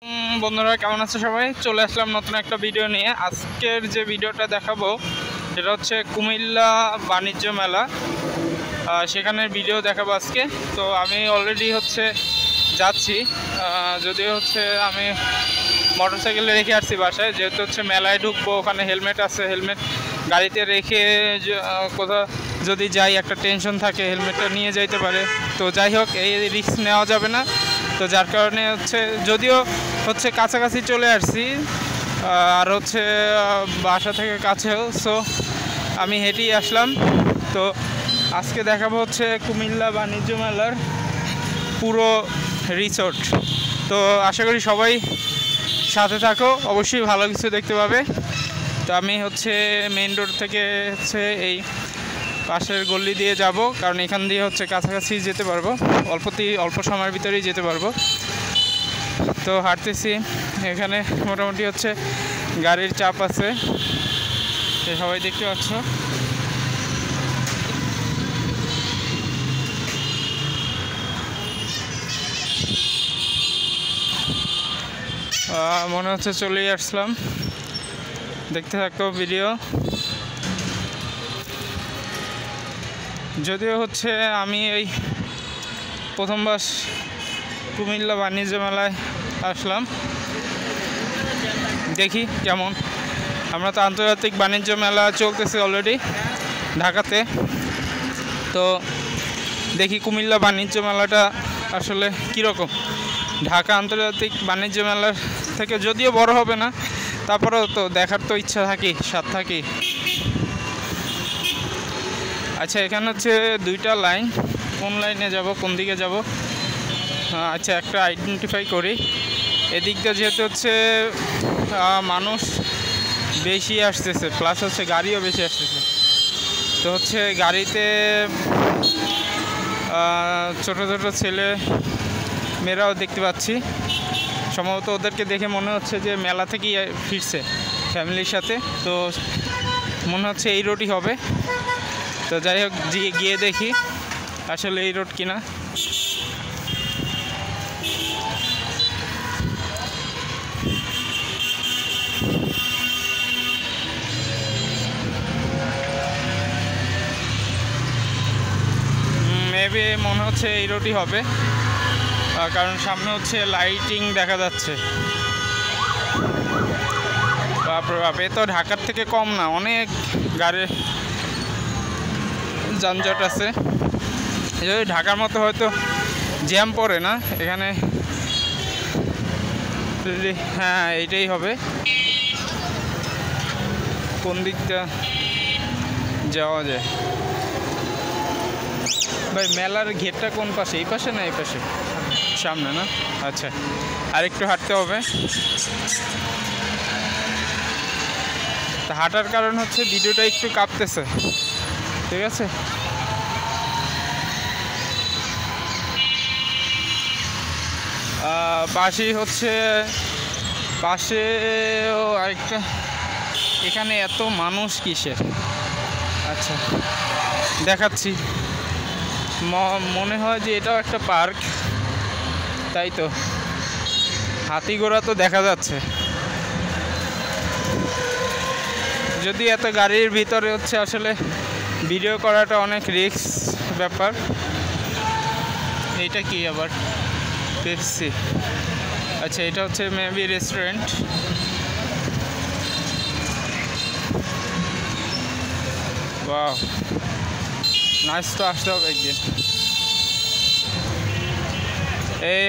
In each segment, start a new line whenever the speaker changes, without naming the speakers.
বন্ধুরা কেমন আছে সবাই? চলে আসলাম নতুন একটা ভিডিও নিয়ে। আজকের যে ভিডিওটা দেখাবো সেটা হচ্ছে কুমিল্লা বাণিজ্য মেলা, সেখানের ভিডিও দেখাবো আজকে। তো আমি অলরেডি যাচ্ছি, যদিও আমি মোটরসাইকেলে রেখে আসছি বাসায়, যেহেতু মেলায় ঢুকবো, ওখানে হেলমেট আছে, হেলমেট গাড়িতে রেখে কোথাও যদি যাই একটা টেনশন থাকে, হেলমেটটা নিয়ে যাইতে পারে। তো যাই হোক, এই রিস্ক নেওয়া যাবে না। তো যার কারণে যদিও কাছাকাছি চলে আসছি, আর বাসা থেকে কাছেও, সো আমি হেঁটেই আসলাম। তো আজকে দেখাবো কুমিল্লা বাণিজ্য মেলার পুরো রিসোর্ট। তো আশা করি সবাই সাথে থাকো, অবশ্যই ভালো কিছু দেখতে পাবে। তো আমি মেইন রোড থেকে এই পাশের গলি দিয়ে যাব, কারণ এখান দিয়ে কাছাকাছি যেতে পারবো, অল্প সময়ের ভিতরেই যেতে পারবো। তো হাঁটতেছি, এখানে মোটামুটি গাড়ির চাপ আছে, সবাই দেখতে পাচ্ছ। মনে হচ্ছে চলেই আসলাম, দেখতে থাকো ভিডিও। যদিও আমি এই প্রথমবার কুমিল্লা বাণিজ্য মেলায় আসলাম, দেখি কেমন। আমরা তো আন্তর্জাতিক বাণিজ্য মেলা চলতেছে অলরেডি ঢাকাতে, তো দেখি কুমিল্লা বাণিজ্য মেলাটা আসলে কীরকম। ঢাকা আন্তর্জাতিক বাণিজ্য মেলার থেকে যদিও বড় হবে না, তারপরেও তো দেখার তো ইচ্ছা থাকি, স্বাদ থাকি। আচ্ছা, এখানে দুইটা লাইন, কোন লাইনে যাব, কোন দিকে যাব? আচ্ছা, একটা আইডেন্টিফাই করি। এদিকটা যেহেতু মানুষ বেশি আসতেছে, প্লাস গাড়িও বেশি আসতেছে। তো গাড়িতে ছোট ছোট ছেলে মেয়েরাও দেখতে পাচ্ছি। সম্ভবত ওদেরকে দেখে মনে হচ্ছে যে মেলা থেকেই ফিরছে ফ্যামিলির সাথে। তো মনে হচ্ছে এই রোডই হবে। তো যাই হোক, গিয়ে দেখি আসলে এই রোড কিনা। মেবি মনে হচ্ছে এই রোডই হবে, কারণ সামনে লাইটিং দেখা যাচ্ছে। বাপরে, তো ঢাকার থেকে কম না, অনেক গাড়ির যানজট আছে। যদি ঢাকার মতো হয়তো জ্যাম পড়ে না এখানে। হ্যাঁ, এইটাই হবে। কোন দিকটা যাওয়া যায় ভাই? মেলার গেটটা কোন পাশে? এই পাশে না এই পাশে? সামনে না? আচ্ছা, আর একটু হাঁটতে হবে। তা হাঁটার কারণ ভিডিওটা একটু কাঁপতেছে, ঠিক আছে? পাশেই পাশেও আরেকটা। এখানে এত মানুষ কিসের? আচ্ছা, দেখাচ্ছি। মনে হয় যে এটাও একটা পার্ক, তাই তো। হাতি ঘোড়া তো দেখা যাচ্ছে, যদি এত গাড়ির ভিতরে আসলে ভিডিও করাটা অনেক রিস্ক ব্যাপার। এইটা কি আবার? পেপসি। আচ্ছা, এটা মেবি রেস্টুরেন্ট। ওয়াও, নাইস, তো আসতে হবে একদিন। এই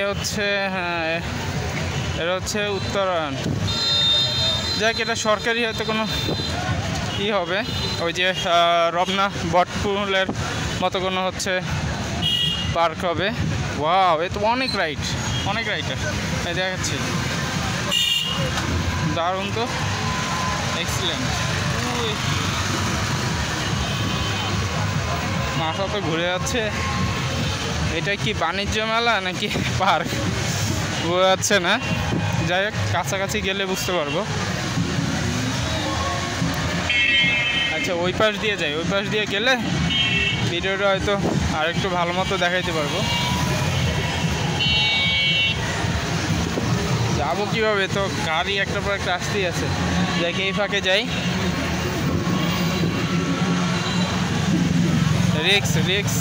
হ্যাঁ, এটা উত্তরায়ণ। যাক, এটা সরকারি হয়তো কোনো হবে, ওই যে রমনা বটপুলের মতো কোনো পার্ক হবে। ওয়াও, এ তো অনেক রাইটার দেখাচ্ছি। দারুণ তো, এক্সিলেন্ট। মাথা তো ঘুরে যাচ্ছে। এটা কি বাণিজ্য মেলা নাকি পার্ক বোঝা যাচ্ছে না। যাই হোক, কাছাকাছি গেলে বুঝতে পারবো। আচ্ছা, ওই পাশ দিয়ে যাই। ওই পাশ দিয়ে গেলে ভিডিওটা হয়তো আর একটু ভালো মতো দেখাইতে পারবো। যা যাবো কিভাবে, তো গাড়ি একটা পর একটা আসতেই আছে। দেখি এই ফাঁকে যাই। রিক্স রিক্স।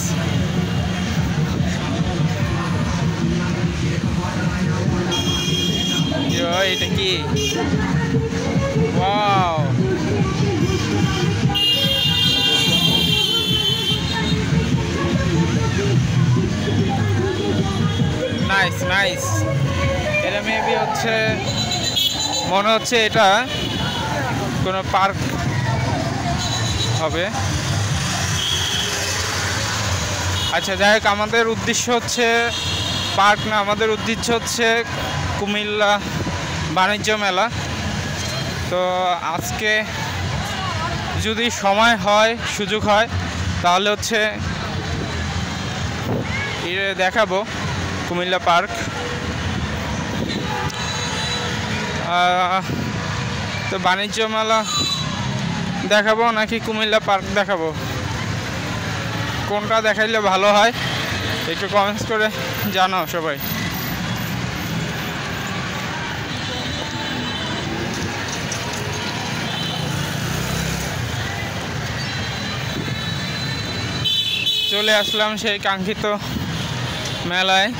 এটা কি? Wow, nice nice. এটা মেবি হচ্ছে, মনে হচ্ছে এটা কোনো পার্ক হবে। আচ্ছা যাই হোক, আমাদের উদ্দেশ্য হচ্ছে পার্ক না, আমাদের উদ্দেশ্য হচ্ছে কুমিল্লা বাণিজ্য মেলা। তো আজকে যদি সময় হয়, সুযোগ হয়, তাহলে হচ্ছে দেখাবো কুমিল্লা পার্ক। তো বাণিজ্য মেলা দেখাবো নাকি কুমিল্লা পার্ক দেখাবো, কোনটা দেখাইলে ভালো হয় একটু কমেন্টস করে জানাও সবাই। চলে আসলাম সেই কাঙ্ক্ষিত মেলায়।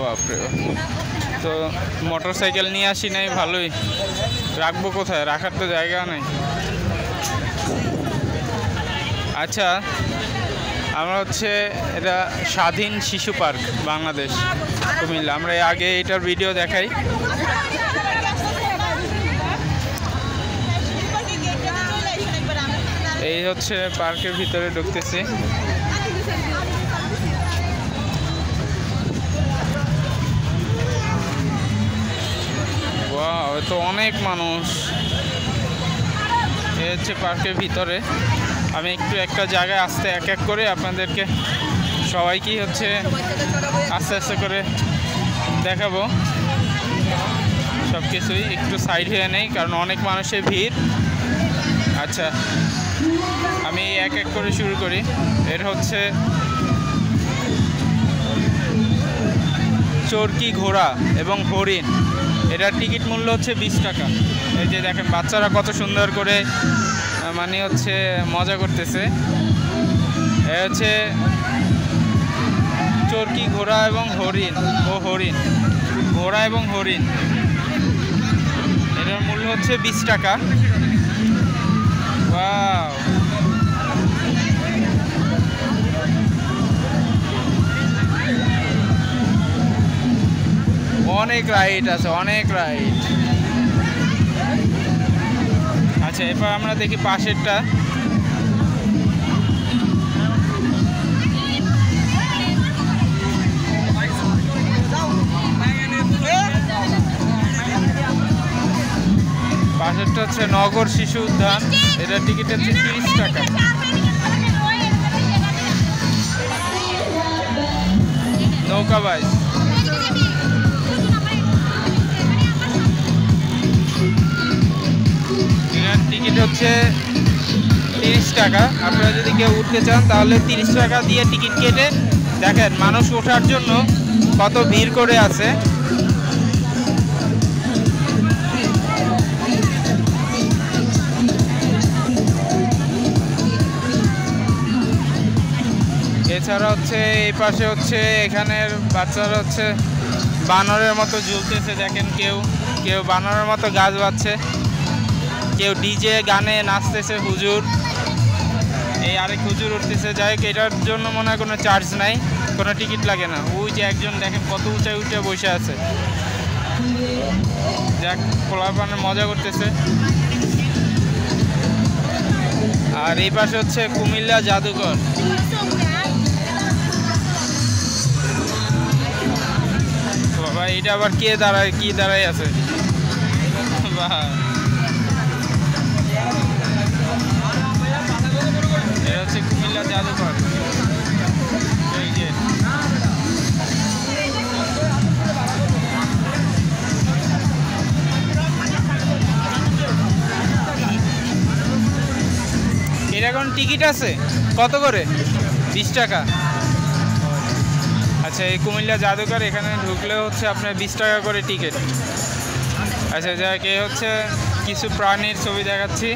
বাপরে, তো মোটর সাইকেল নিয়ে আসি নাই, ভালোই। রাখবো কোথায়, রাখার তো জায়গা নেই। আচ্ছা, আমরা হচ্ছে এটা স্বাধীন শিশু পার্ক বাংলাদেশ কুমিল্লা। আমরা আগে এটার ভিডিও দেখাই। এই হচ্ছে পার্কের ভিতরে ঢুকতেছি। ওয়াও, তো অনেক মানুষ। এই হচ্ছে পার্কের ভিতরে। আমি একটু একটা জায়গায় আসতে এক এক করে আপনাদেরকে সবাইকেই হচ্ছে আস্তে আস্তে করে দেখাবো সব কিছুই। একটু সাইড হয়ে নেই কারণ অনেক মানুষের ভিড়। আচ্ছা, আমি এক এক করে শুরু করি। এর হচ্ছে চরকি ঘোড়া এবং হরিণ। এটার টিকিট মূল্য হচ্ছে 20 টাকা। এই যে দেখেন বাচ্চারা কত সুন্দর করে মানে হচ্ছে মজা করতেছে। এ হচ্ছে চরকি ঘোড়া এবং হরিণ ঘোড়া এবং হরিণ। এটার মূল্য হচ্ছে 20 টাকা। ওয়াও, অনেক রাইড আছে, অনেক রাইড। আচ্ছা, এরপর আমরা দেখি পাশেরটা। পাশেরটা হচ্ছে নগর শিশু উদ্যান। এটার টিকিট হচ্ছে 30 টাকা। নৌকা বাইচ, টিকিট হচ্ছে 30 টাকা। আপনারা যদি কেউ উঠতে চান তাহলে 30 টাকা দিয়ে টিকিট কেটে দেখেন মানুষ ওঠার জন্য কত ভিড় করে আছে। এছাড়া হচ্ছে এই পাশে হচ্ছে এখানের বাচ্চারা হচ্ছে বানরের মতো ঝুলতেছে। দেখেন কেউ কেউ বানরের মতো গাছ বাজছে, কেউ ডিজে গানে নাচতেছে। হুজুর, এই আরেক হুজুর উঠতেছে। যাই হোক, এটার জন্য মনে হয় কোনো চার্জ নাই, কোনো টিকিট লাগে না। ওই যে একজন দেখেন কত উঁচায় উঠে বসে আছে। যাক, পোলাপানে মজা করতেছে। আর এই পাশে হচ্ছে কুমিল্লা জাদুঘর। বাবা, এটা আবার কে দাঁড়ায়, কি দাঁড়ায় আছে? বাহ, এটা হচ্ছে কুমিল্লা জাদুঘর। এই যে এখন টিকিট আছে কত করে? 20 টাকা। আচ্ছা, এই কুমিল্লা জাদুঘর এখানে ঢুকলে হচ্ছে আপনার 20 টাকা করে টিকিট। আচ্ছা, যাক, এই হচ্ছে কিছু প্রাণীর ছবি দেখাচ্ছি।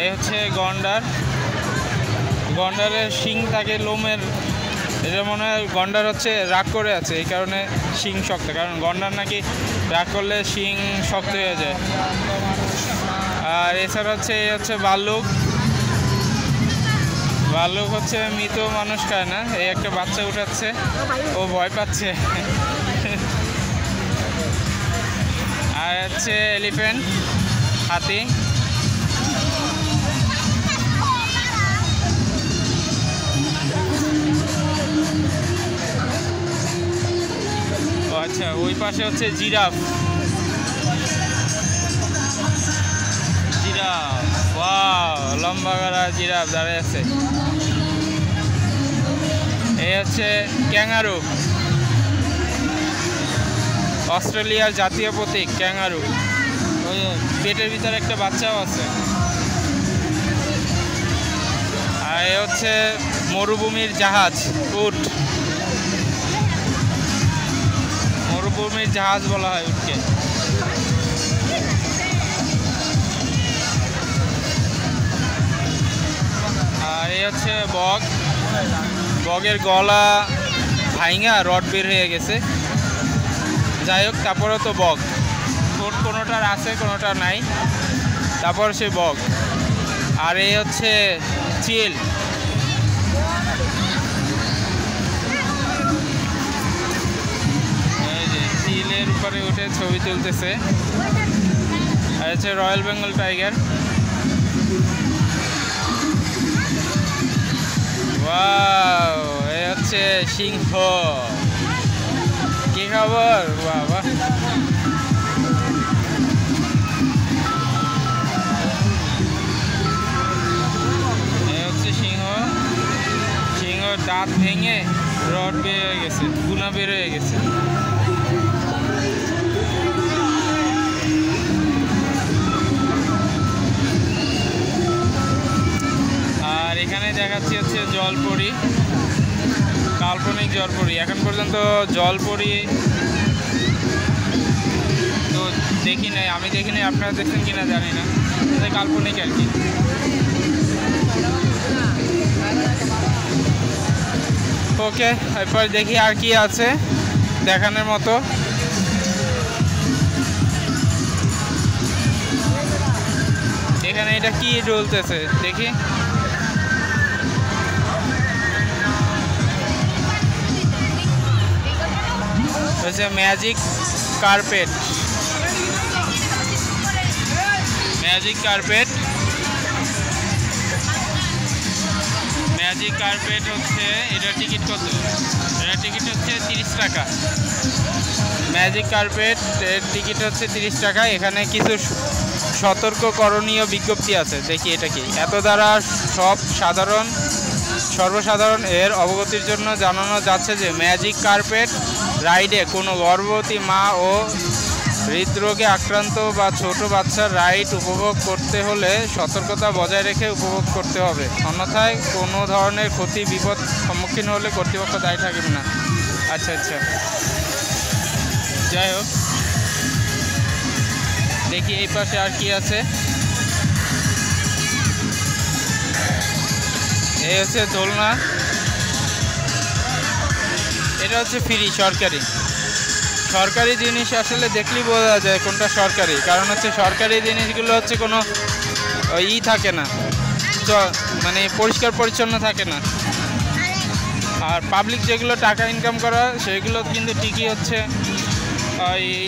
এই হচ্ছে গন্ডার। গন্ডারের শিং থাকে লোমের, এটা মনে হয় গন্ডার হচ্ছে রাগ করে আছে, এই কারণে শিং শক্ত, কারণ গন্ডার নাকি রাগ করলে শিং শক্ত হয়ে যায়। আর এছাড়া হচ্ছে এই হচ্ছে ভাল্লুক। ভাল্লুক হচ্ছে মৃত মানুষ খায় না। এই একটা বাচ্চা উঠাচ্ছে, ও ভয় পাচ্ছে। আর হচ্ছে এলিফ্যান্ট, হাতি। আচ্ছা, ওই পাশে হচ্ছে জিরাফ। জিরাফ, ওয়াও, লম্বা গলা জিরাফ দাঁড়িয়ে আছে। এই হচ্ছে ক্যাঙ্গারু, অস্ট্রেলিয়ার জাতীয় প্রতীক ক্যাঙ্গারু। ওই পেটের ভিতরে একটা বাচ্চাও আছে। আর এ হচ্ছে মরুভূমির জাহাজ, উট। মরুভূমির জাহাজ বলা হয় উটকে। আর এই হচ্ছে বক। বগের গলা ভাঙা রড বের হয়ে গেছে। যাই হোক, তারপরেও তো বক, কোনোটার আছে কোনোটার নাই, তারপর সে বক। আর এই হচ্ছে চিল। চিলের উপরে উঠে ছবি তুলতেছে। আর হচ্ছে রয়্যাল বেঙ্গল টাইগার। ওয়াও, এই হচ্ছে সিংহ। কি খবর বাবা? এই হচ্ছে সিংহ। সিংহর দাঁত ভেঙে রড বের হয়ে গেছে, গুনা বের হয়ে গেছে। আর এখানে দেখাচ্ছি হচ্ছে জলপরি, কাল্পনিক জলপরি। এখন পর্যন্ত জলপরি তো দেখি নাই, আমি দেখি নাই, আপনারা দেখছেন কিনা জানি না, কাল্পনিক আর কি। ওকে, এরপর দেখি আর কি আছে দেখানোর মতো। এখানে এটা কি চলতেছে দেখি। হচ্ছে magic carpet. Magic carpet, magic carpet হচ্ছে, এটা টিকিট কত? এটা টিকিট হচ্ছে 30 টাকা। ম্যাজিক কার্পেট এর টিকিট হচ্ছে 30 টাকা। এখানে কিছু সতর্ক করণীয় বিজ্ঞপ্তি আছে, দেখি এটা কি। এত দ্বারা সর্বসাধারণ এর অবগতির জন্য জানানো যাচ্ছে যে ম্যাজিক কার্পেট রাইডে কোনো গর্ভবতী মা ও হৃদরোগে আক্রান্ত বা ছোট বাচ্চার রাইড উপভোগ করতে হলে সতর্কতা বজায় রেখে উপভোগ করতে হবে, অন্যথায় কোনো ধরনের ক্ষতি বিপদ সম্মুখীন হলে কর্তৃপক্ষ দায়ী থাকবে না। আচ্ছা আচ্ছা, যাই হোক, দেখি এই পাশে আর কি আছে। এই হচ্ছে দোলনা। এটা হচ্ছে ফ্রি, সরকারি জিনিস আসলে দেখলেই বোঝা যায় কোনটা সরকারি, কারণ হচ্ছে সরকারি জিনিসগুলো হচ্ছে কোনো থাকে না, মানে পরিষ্কার পরিচ্ছন্ন থাকে না। আর পাবলিক যেগুলো টাকা ইনকাম করা সেগুলো কিন্তু ঠিকই হচ্ছে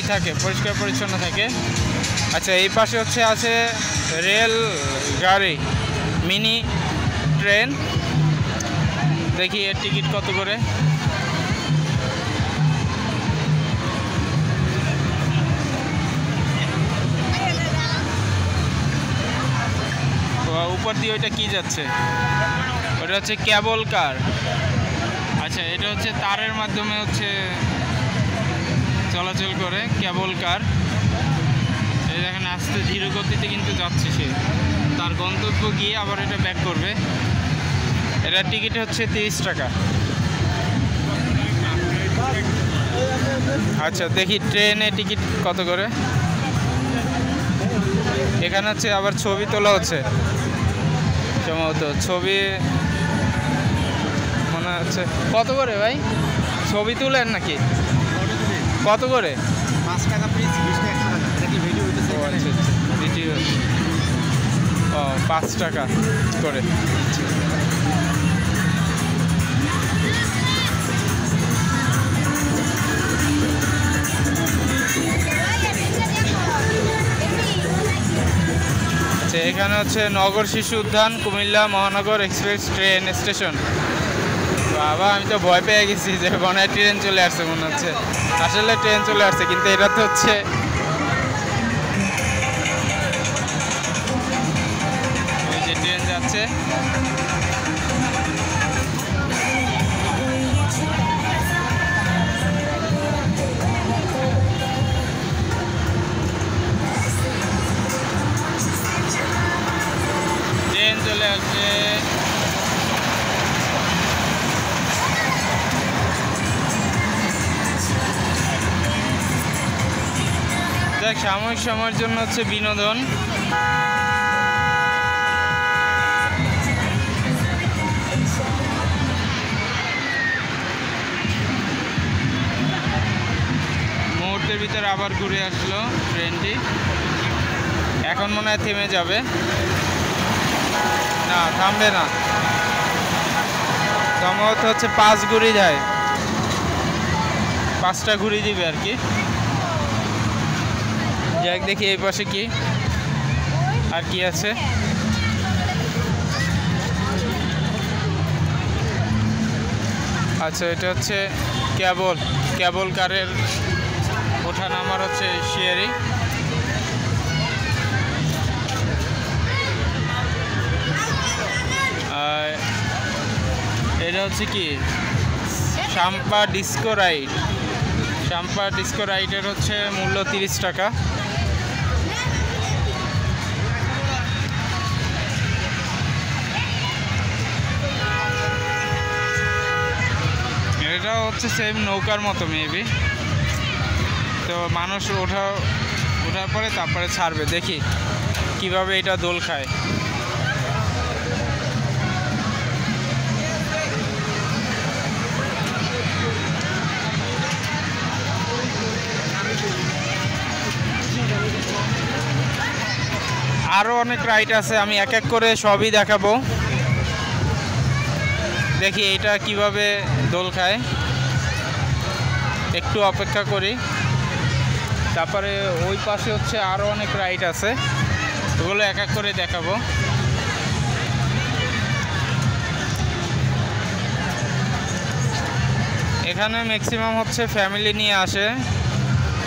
থাকে, পরিষ্কার পরিচ্ছন্ন থাকে। আচ্ছা, এই পাশে হচ্ছে আছে রেল গাড়ি, মিনি ট্রেন। দেখি এর টিকিট কত করে। উপর দিয়ে ওইটা কি যাচ্ছে? ওটা হচ্ছে কেবল কার। আচ্ছা, এটা হচ্ছে তারের মাধ্যমে হচ্ছে চলাচল করে কেবল কার। এই দেখেন আস্তে ধীর গতিতে কিন্তু যাচ্ছে সে, তার গন্তব্য গিয়ে আবার এটা ব্যাক করবে। এটার টিকিট হচ্ছে 30 টাকা। আচ্ছা দেখি ট্রেনে টিকিট কত করে। এখানে হচ্ছে আবার ছবি তোলা হচ্ছে সম্ভবত, ছবি মনে হচ্ছে। কত করে ভাই ছবি তুলেন নাকি? কত করে?
5 টাকা পিস, 20 টাকা 100 টাকা। এটা কি ভিডিও হইতেছে?
আচ্ছা ভিডিও। ও 5 টাকা করে। এখানে হচ্ছে নগর শিশু উদ্যান কুমিল্লা মহানগর এক্সপ্রেস ট্রেন স্টেশন। বাবা আমি তো ভয় পেয়ে গেছি যে মনে ট্রেন চলে আসছে মনে হচ্ছে। আসলে ট্রেন চলে আসছে কিন্তু এটা তো হচ্ছে ওই যে ট্রেন যাচ্ছে। ট্রেন চলে আসছে। দেখ সাময়িক সময়ের জন্য হচ্ছে বিনোদন। মুহূর্তের ভিতরে আবার ঘুরে আসলো ট্রেনটি। এখন মনে হয় থেমে যাবে, না থামবে না, সম্ভবত হচ্ছে 5 ঘুরি যায়, 5টা ঘুরি দিবে আর কি। যাক দেখি এই পাশে কি আর কি আছে। আচ্ছা এটা হচ্ছে কেবল কারের ওঠা নামার হচ্ছে শেয়ারিং। এটা হচ্ছে কি শাম্পা ডিস্কো রাইডের হচ্ছে মূল্য 30 টাকা। এটা হচ্ছে সেম নৌকার মতো মেবি। তো মানুষ ওঠার পরে তারপরে ছাড়বে, দেখি কিভাবে এটা দোল খায়। আরও অনেক রাইড আছে, আমি এক এক করে সবই দেখাবো। দেখি এইটা কিভাবে দোল খায়, একটু অপেক্ষা করি। তারপরে ওই পাশে হচ্ছে আরও অনেক রাইড আছে, ওগুলো এক এক করে দেখাবো। এখানে ম্যাক্সিমাম হচ্ছে ফ্যামিলি নিয়ে আসে,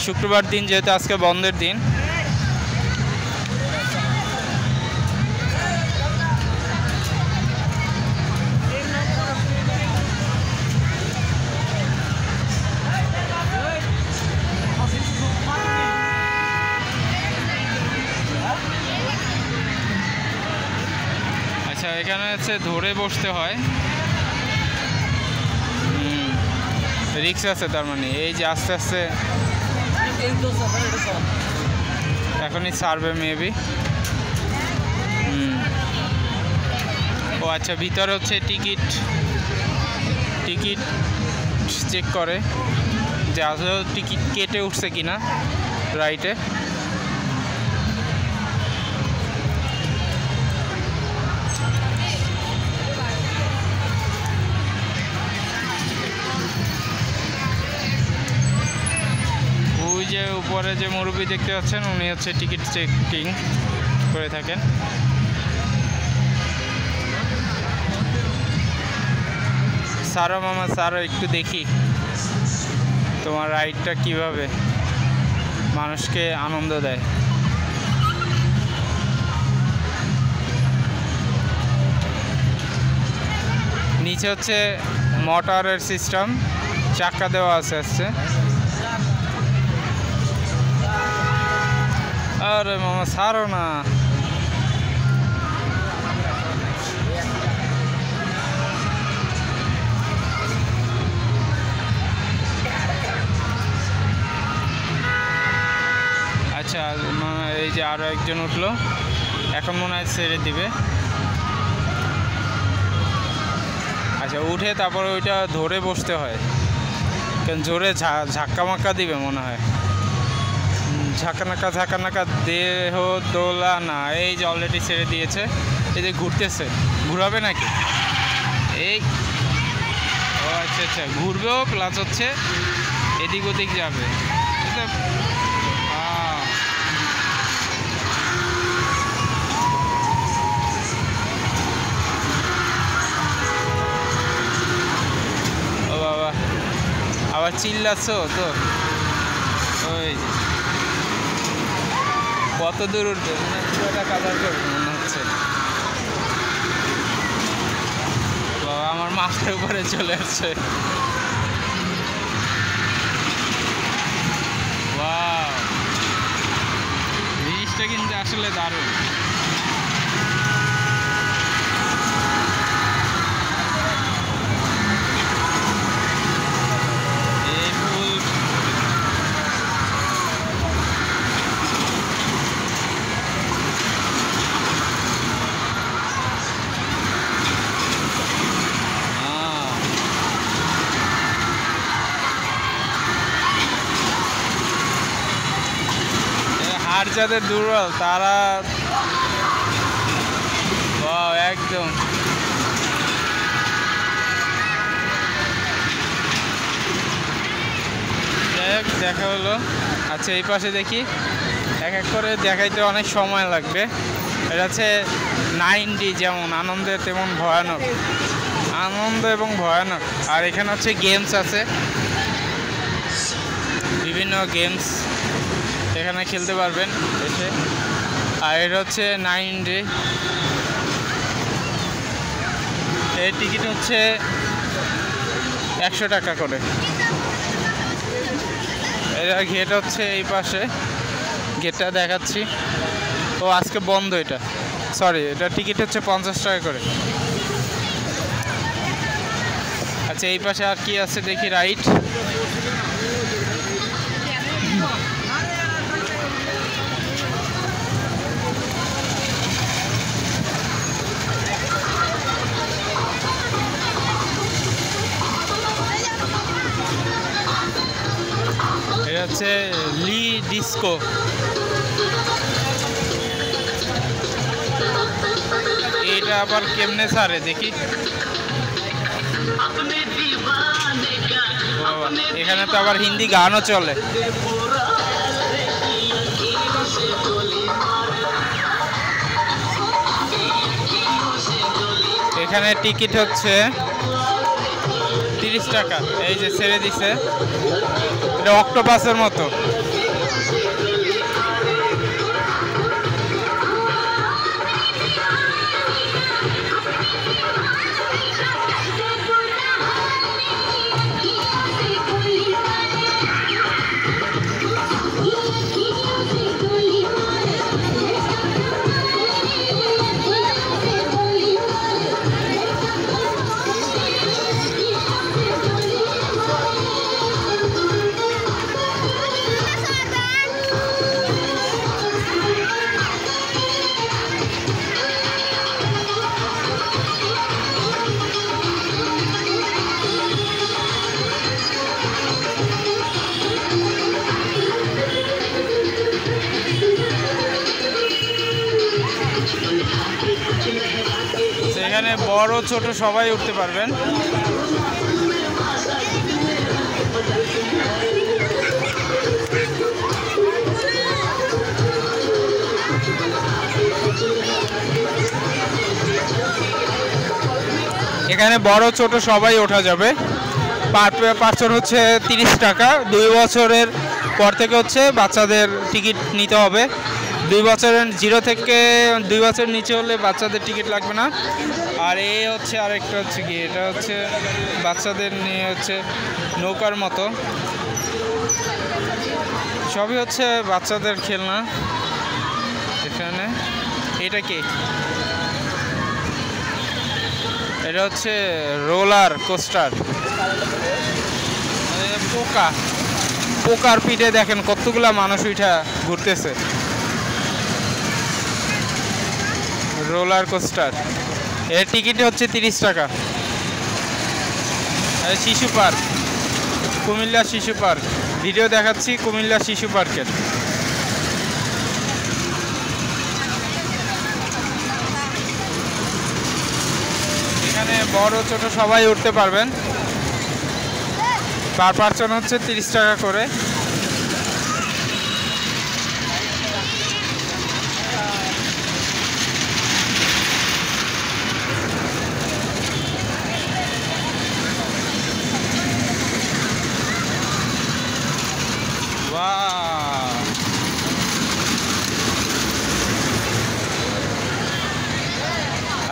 শুক্রবার দিন যেহেতু আজকে বন্ধের দিন। আচ্ছা এখানে হচ্ছে ধরে বসতে হয়, রিক্স আছে তার মানে। এই যে আস্তে আস্তে এখনই ছাড়বে মেবি। ও আচ্ছা ভিতরে হচ্ছে টিকিট চেক করে যে আসলে টিকিট কেটে উঠছে কিনা রাইটে। যে উপরে যে মুরব্বি দেখতে পাচ্ছেন উনি হচ্ছে টিকিট চেকিং করে থাকেন। সারো মামা সারো একটু দেখি তোমার রাইডটা কিভাবে মানুষকে আনন্দ দেয়। নিচে হচ্ছে মোটরের সিস্টেম, চাকা দেওয়া আছে। আরে মামা ছাড়ো না। আচ্ছা এই যে আরো একজন উঠলো, এখন মনে হয় ছেড়ে দিবে। আচ্ছা উঠে তারপর ওইটা ধরে বসতে হয়, কারণ জোরে ঝাক্কা মাক্কা দিবে মনে হয়। ঝাঁকা নাকা দেহ দোলা না, এই যে অলরেডি ছেড়ে দিয়েছে। এই যে ঘুরতেছে, ঘুরাবে নাকি? এই ও আচ্ছা আচ্ছা, ঘুরবেও প্লাস হচ্ছে এদিক ওদিক যাবে। ও বাবা, আবার চিল্লাচ্ছ তো। ওই কত দূর উঠবে, পুরোটা কাভার করবে মনে হচ্ছে। বাবা আমার মাথার উপরে চলে আসছে। ওয়াও, জিনিসটা কিন্তু আসলে দারুণ। এই ফুল আর যাদের দুর্বল তারা একদম দেখা হলো। আচ্ছা এই পাশে দেখি, এক এক করে দেখাইতে অনেক সময় লাগবে। এটা হচ্ছে 9D, যেমন আনন্দে তেমন ভয়ানক, আনন্দ এবং ভয়ানক। আর এখানে হচ্ছে গেমস আছে, বিভিন্ন গেমস এখানে খেলতে পারবেন এসে। আর এটা হচ্ছে 9D, এর টিকিট হচ্ছে 100 টাকা করে। এটা গেট হচ্ছে এই পাশে, গেটটা দেখাচ্ছি। ও আজকে বন্ধ এটা, সরি, এটা টিকিট হচ্ছে 50 টাকা করে। আচ্ছা এই পাশে আর কি আছে দেখি, রাইট। এটা হচ্ছে লি ডিস্কো। এটা আবার কেমনে সারে দেখি। এখানে তো আবার হিন্দি গানও চলে। এখানে টিকিট হচ্ছে 30 টাকা। এই যে ছেড়ে দিছে, এটা অক্টোপাসের মতো। সেখানে বড় ছোট সবাই উঠতে পারবেন। এখানে বড় ছোট সবাই ওঠা যাবে। পার পার্সন হচ্ছে 30 টাকা। 2 বছরের পর থেকে হচ্ছে বাচ্চাদের টিকিট নিতে হবে। 2 বছরের 0 থেকে 2 বছর নিচে হলে বাচ্চাদের টিকিট লাগবে না। আর এই হচ্ছে আরেকটা হচ্ছে কি, এটা হচ্ছে বাচ্চাদের নিয়ে হচ্ছে নৌকার মতো, সবই হচ্ছে বাচ্চাদের খেলনা। এখানে এটা কি? এটা হচ্ছে রোলার কোস্টার। পোকার পিঠে দেখেন কতগুলা মানুষ উঠা ঘুরতেছে। রোলার কোস্টার, এর টিকিট হচ্ছে 30 টাকা। শিশু পার্ক, কুমিল্লা শিশু পার্ক, ভিডিও দেখাচ্ছি কুমিল্লা শিশু পার্কের। এখানে বড় ছোট সবাই উঠতে পারবেন। পার পার্সন হচ্ছে 30 টাকা করে।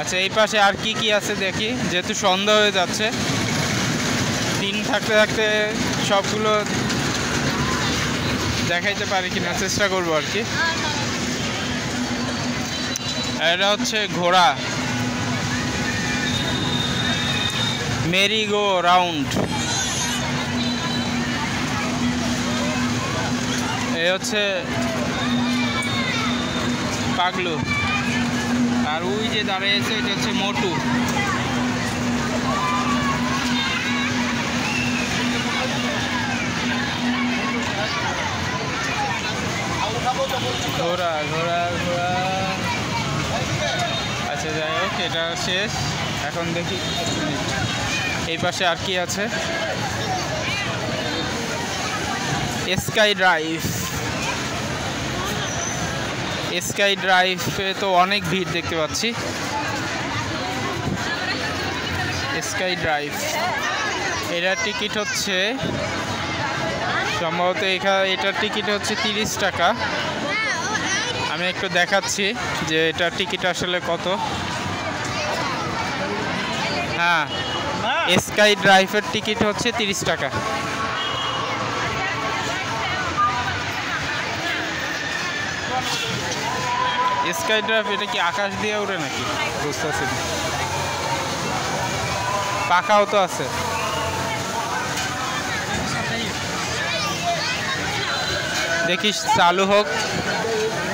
আচ্ছা, এই পাশে আর কি কি আছে দেখি, যেহেতু সন্ধ্যা হয়ে যাচ্ছে। দিন থাকতে থাকতে সবগুলো দেখাইতে পারি কিনা চেষ্টা করবো আর কি। এটা হচ্ছে ঘোড়া, মেরি গো রাউন্ড। এই হচ্ছে পাগলু। আর ওই যে দাঁড়িয়েছে এটা হচ্ছে মোটু। ঘোড়া ঘোড়া ঘোড়া। আচ্ছা যাই হোক, এটা শেষ। এখন দেখি এই পাশে আর কি আছে। স্কাই ড্রাইভ, স্কাই ড্রাইভে তো অনেক ভিড় দেখতে পাচ্ছি। স্কাই ড্রাইভ, এটার টিকিট হচ্ছে সম্ভবত এটার টিকিট হচ্ছে 30 টাকা। আমি একটু দেখাচ্ছি যে এটার টিকিট আসলে কত। হ্যাঁ, স্কাই ড্রাইভের টিকিট হচ্ছে 30 টাকা। স্কাই ড্রাইভ এটা কি আকাশ দিয়ে উড়ে নাকি বুঝতেছি না। পাখাও তো আছে। দেখিস চালু হোক,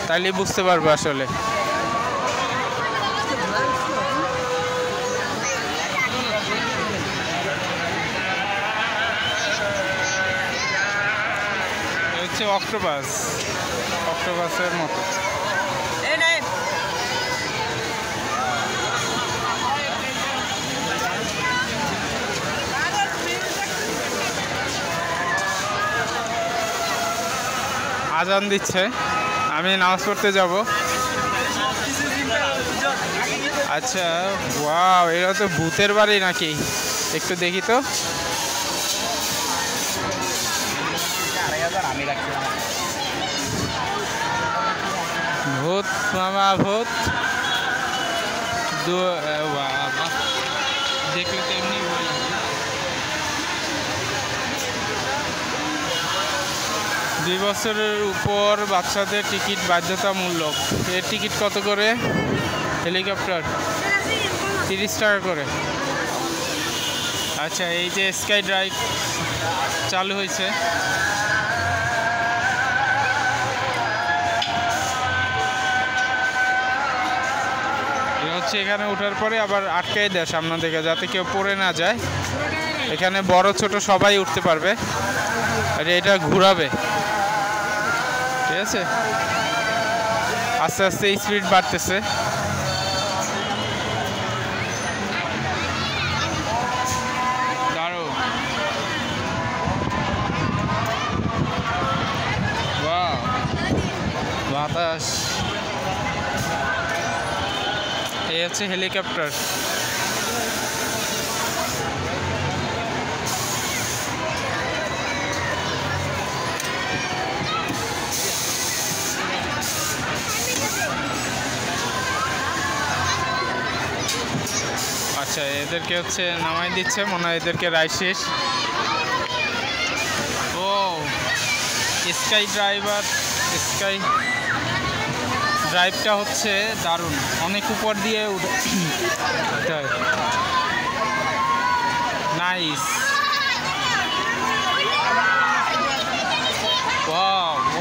তাহলে বুঝতে পারবো আসলে। হচ্ছে অক্টোপাস, অক্টোপাসের মতো। আজান দিচ্ছে, আমি নামাজ পড়তে যাব। আচ্ছা, ওয়াও, এটা তো ভূতের বাড়ি নাকি? একটু দেখি তো। ভূত মামা ভূত, দেখলে তো এমনি ভয় লাগে। 2 বছরের উপর বাচ্চাদের টিকিট বাধ্যতামূলক। এর টিকিট কত করে? হেলিকপ্টার 30 টাকা করে। আচ্ছা, এই যে স্কাই ড্রাইভ চালু হয়েছে। হচ্ছে এখানে ওঠার পরে আবার আটকাই দেয় সামনে থেকে, যাতে কেউ পড়ে না যায়। এখানে বড় ছোট সবাই উঠতে পারবে। আর এটা ঘুরাবে, ঠিক আছে। আস্তে আস্তে স্পিড বাড়তেছে। দারুণ, বাহ, বাতাস। এই হচ্ছে হেলিকপ্টার। আচ্ছা, এদেরকে হচ্ছে নামাই দিচ্ছে, মনে হয় এদেরকে রাইড শেষ। ও, স্কাই ড্রাইভার, স্কাই ড্রাইভটা হচ্ছে দারুণ, অনেক উপর দিয়ে উঠতে হয়। নাইস,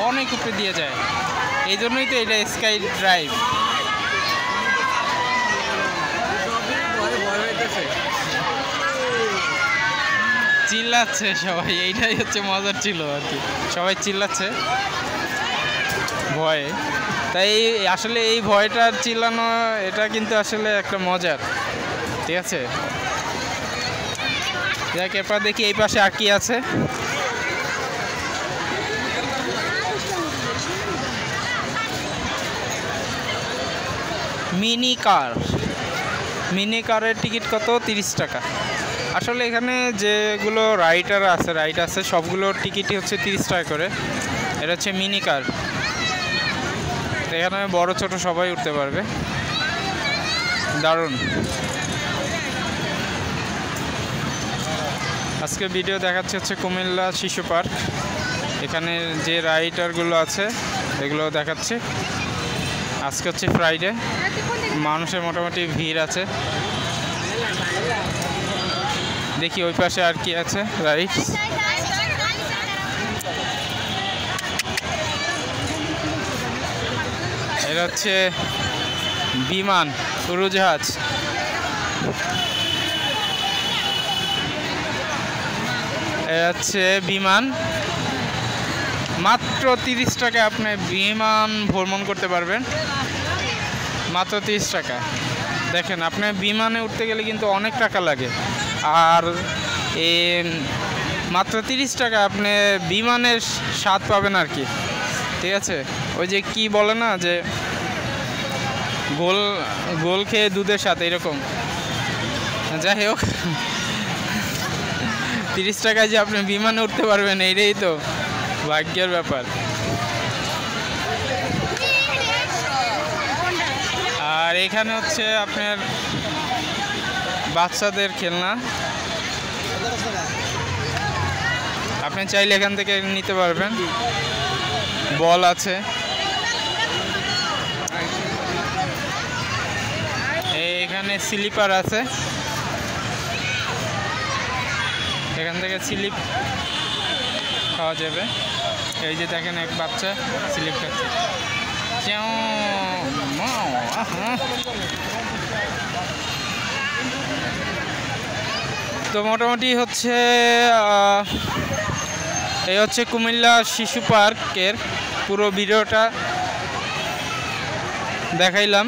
অনেক উপরে দিয়ে যায়, এই জন্যই তো এটা স্কাই ড্রাইভ। চিল্লাচ্ছে সবাই, এইটাই হচ্ছে মজার ছিল আর কি, সবাই চিল্লাচ্ছে ভয়ে। তাই আসলে এই ভয়টার চিল্লানো এটা কিন্তু আসলে একটা মজার, ঠিক আছে। দেখ এরপর দেখি এই পাশে আর কি আছে। মিনি কার, মিনি কারের টিকিট কত? 30 টাকা। আসলে এখানে যেগুলো রাইড আছে সবগুলোর টিকিটই হচ্ছে 30 টাকা করে। এটা হচ্ছে মিনি কার, এখানে বড় ছোট সবাই উঠতে পারবে, দারুণ। আজকে ভিডিও দেখাচ্ছে হচ্ছে কুমিল্লা শিশু পার্ক, এখানে যে রাইডারগুলো আছে এগুলো দেখাচ্ছে। আজকে হচ্ছে ফ্রাইডে, মানুষের মোটামুটি ভিড় আছে। দেখি ওই পাশে আর কি আছে রাইড। এটা হচ্ছে বিমান, উড়োজাহাজ। এটা হচ্ছে বিমান, মাত্র 30 টাকা আপনি বিমান ভ্রমণ করতে পারবেন, মাত্র 30 টাকা। দেখেন আপনি বিমানে উঠতে গেলে কিন্তু অনেক টাকা লাগে, আর মাত্র 30 টাকা আপনি বিমানের স্বাদ পাবেন আর কি, ঠিক আছে। ওই যে কি বলে না যে গোল খেয়ে দুধের সাথে, এরকম। যাই হোক, 30 টাকায় যে আপনি বিমানে উঠতে পারবেন এইটাই তো ভাগ্যের ব্যাপার। আর এখানে হচ্ছে আপনার বাচ্চাদের খেলনা, আপনি চাইলে এখান থেকে নিতে পারবেন। বল আছে, এখানে স্লিপার আছে, এখান থেকে স্লিপ খাওয়া যাবে। এই যে দেখেন এক বাচ্চা স্লিপ খাচ্ছে। তো মোটামুটি হচ্ছে এই হচ্ছে কুমিল্লা শিশু পার্কের পুরো ভিডিওটা দেখাইলাম।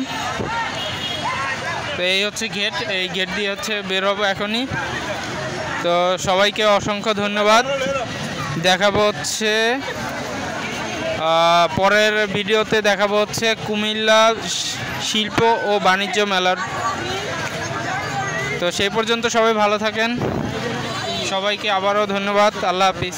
তো এই হচ্ছে গেট, এই গেট দিয়ে হচ্ছে বের হবো এখনই। তো সবাইকে অসংখ্য ধন্যবাদ। দেখাবো হচ্ছে পরের ভিডিওতে, দেখাবো হচ্ছে কুমিল্লা শিল্প ও বাণিজ্য মেলার। তো সেই পর্যন্ত সবাই ভালো থাকেন, সবাইকে আবারও ধন্যবাদ। আল্লাহ হাফিজ।